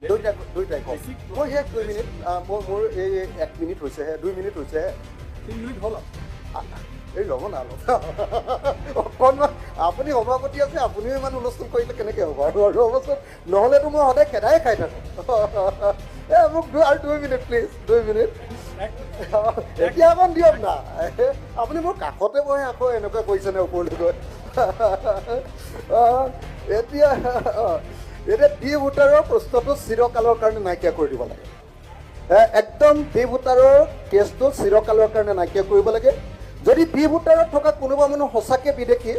দুইটাই কম মই শেষ 2 মিনিট মোৰ এই 1 মিনিট হৈছেহে 2 মিনিট হৈছেহে 3 মিনিট হ'ল এই ৰ'ব না অকণমান আপুনি সভাপতি আছে আপুনিও ইমান হুলস্থুল কৰিলে কেনেকৈ হ'ব আৰু ৰ'বচোন নহ'লেতো মই সদায় খেদাই খাই থাকোঁ মোক আৰু 2 মিনিট প্লিজ 2 মিনিট এতিয়া অকণ দিয়ক না আপুনি মোৰ কাষতে বহে আকৌ এনেকুৱা কৈছেনে ওপৰলৈ গৈ এতিয়া ডি ভোটাৰৰ প্ৰশ্নটো চিৰকালৰ কাৰণে নাইকিয়া কৰি দিব লাগে একদম ডি ভোটাৰৰ কেছটো চিৰকালৰ কাৰণে নাইকিয়া কৰিব লাগে যদি ডি ভোটাৰত থকা কোনোবা মানুহ সঁচাকৈ বিদেশী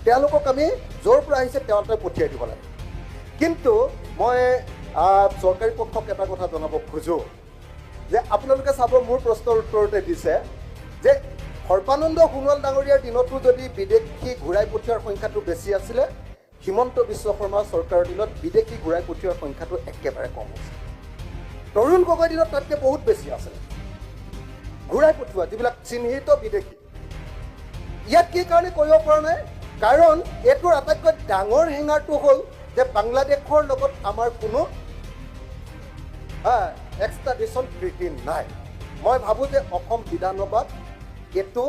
তেওঁলোকক আমি য'ৰ পৰা আহিছে তেওঁতে পঠিয়াই দিব লাগে কিন্তু মই চৰকাৰী পক্ষক এটা কথা জনাব খোজোঁ যে আপোনালোকে চাব মোৰ প্ৰশ্নৰ উত্তৰতে দিছে যে সৰ্বানন্দ সোণোৱাল ডাঙৰীয়াৰ দিনতো যদি বিদেশী ঘূৰাই পঠিওৱাৰ সংখ্যাটো বেছি আছিলে হিমন্ত বিশ্ব শৰ্মাৰ চৰকাৰৰ দিনত বিদেশী ঘূৰাই পঠিওৱাৰ সংখ্যাটো একেবাৰে কম হৈছে তৰুণ গগৈৰ দিনত তাতকৈ বহুত বেছি আছিলে ঘূৰাই পঠিওৱা যিবিলাক চিহ্নিত বিদেশী ইয়াত কি কাৰণে কৰিব পৰা নাই কাৰণ এইটোৰ আটাইতকৈ ডাঙৰ হেঙাৰটো হ'ল যে বাংলাদেশৰ লগত আমাৰ কোনো এক্সট্ৰাডিশ্যন ট্ৰিটি নাই মই ভাবোঁ যে অসম বিধানসভাত এইটো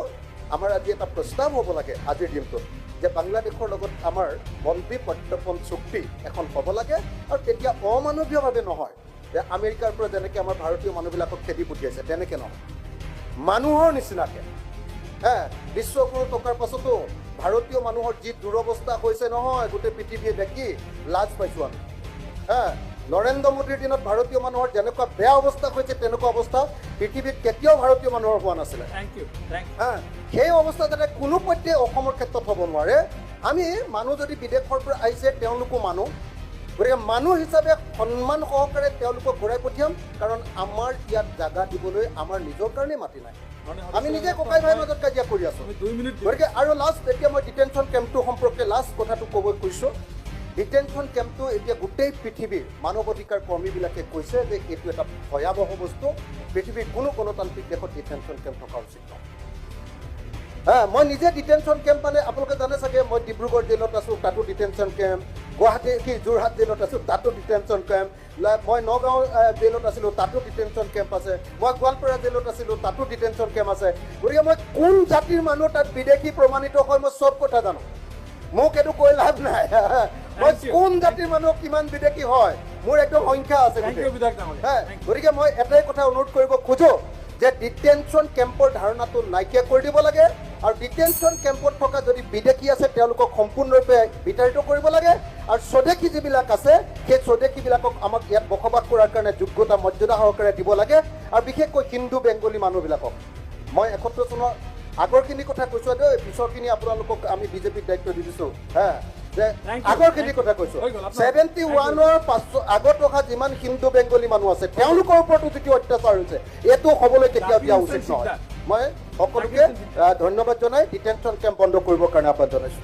আমাৰ আজি এটা প্ৰস্তাৱ হ'ব লাগে আজিৰ দিনটোত যে বাংলাদেশৰ লগত আমাৰ বন্দী প্ৰত্যৰ্পণ চুক্তি এখন হ'ব লাগে আৰু তেতিয়া অমানৱীয়ভাৱে নহয় যে আমেৰিকাৰ পৰা যেনেকৈ আমাৰ ভাৰতীয় মানুহবিলাকক খেদি পঠিয়াইছে তেনেকৈ নহয় মানুহৰ নিচিনাকৈ বিশ্বগুৰু থকাৰ পাছতো ভাৰতীয় মানুহৰ যি দুৰৱস্থা হৈছে নহয় গোটেই পৃথিৱীয়ে দেখি লাজ পাইছোঁ আমি নৰেন্দ্ৰ মোদীৰ দিনত ভাৰতীয় মানুহৰ যেনেকুৱা বেয়া অৱস্থা হৈছে তেনেকুৱা অৱস্থা পৃথিৱীত কেতিয়াও ভাৰতীয় মানুহৰ হোৱা নাছিলে সেই অৱস্থা যাতে কোনো পধ্যে অসমৰ ক্ষেত্ৰত হ'ব নোৱাৰে আমি মানুহ যদি বিদেশৰ পৰা আহিছে তেওঁলোকো মানুহ গতিকে মানুহ হিচাপে সন্মান সহকাৰে তেওঁলোকক ঘূৰাই পঠিয়াম কাৰণ আমাৰ ইয়াত জাগা দিবলৈ আমাৰ নিজৰ কাৰণে মাটি নাই আমি নিজে ককাই ভাইৰ মাজত কাজিয়া কৰি আছোঁ গতিকে আৰু লাষ্ট এতিয়া মই ডিটেনশ্যন কেম্পটো সম্পৰ্কে লাষ্ট কথাটো ক'ব খুজিছোঁ ডিটেনশ্যন কেম্পটো এতিয়া গোটেই পৃথিৱীৰ মানৱ অধিকাৰ কৰ্মীবিলাকে কৈছে যে এইটো এটা ভয়াৱহ বস্তু পৃথিৱীৰ কোনো গণতান্ত্ৰিক দেশত ডিটেনশ্যন কেম্প থকা উচিত নহয় মই নিজে ডিটেনশ্যন কেম্প মানে আপোনালোকে জানে চাগে মই ডিব্ৰুগড় জেলত আছোঁ তাতো ডিটেনশ্যন কেম্প গুৱাহাটী যোৰহাট জেলত আছোঁ তাতো ডিটেনশ্যন কেম্প মই নগাঁও জেলত আছিলোঁ তাতো ডিটেনশ্যন কেম্প আছে মই গোৱালপাৰা জেলত আছিলোঁ তাতো ডিটেনশ্যন কেম্প আছে গতিকে মই কোন জাতিৰ মানুহ তাত বিদেশী প্ৰমাণিত হয় মই চব কথা জানো মোক এইটো কৈ লাভ নাই মই কোন জাতিৰ মানুহ কিমান বিদেশী হয় মোৰ একদম সংখ্যা আছে গতিকে মই এটাই কথা অনুৰোধ কৰিব খোজোঁ যে ডিটেনশ্যন কেম্পৰ ধাৰণাটো নাইকিয়া কৰি দিব লাগে আৰু ডিটেনশ্যন কেম্পত থকা যদি বিদেশী আছে তেওঁলোকক সম্পূৰ্ণৰূপে বিতাড়িত কৰিব লাগে আৰু স্বদেশী যিবিলাক আছে সেই স্বদেশীবিলাকক আমাক ইয়াত বসবাস কৰাৰ কাৰণে যোগ্যতা মৰ্যাদা সহকাৰে দিব লাগে আৰু বিশেষকৈ হিন্দু বেংগলী মানুহবিলাকক মই 71 চনৰ আগৰখিনি কথা কৈছোঁ দেই পিছৰখিনি আপোনালোকক আমি বিজেপিক দায়িত্ব দি দিছোঁ যে আগৰখিনি কথা কৈছোঁ 71ৰ পাছত আগত ৰখা যিমান হিন্দু বেংগলী মানুহ আছে তেওঁলোকৰ ওপৰতো যিটো অত্যাচাৰ হৈছে এইটো হ'বলৈ কেতিয়াও দিয়া উচিত নহয় মই সকলোকে ধন্যবাদ জনাই ডিটেনশ্যন কেম্প বন্ধ কৰিবৰ কাৰণে আহ্বান জনাইছোঁ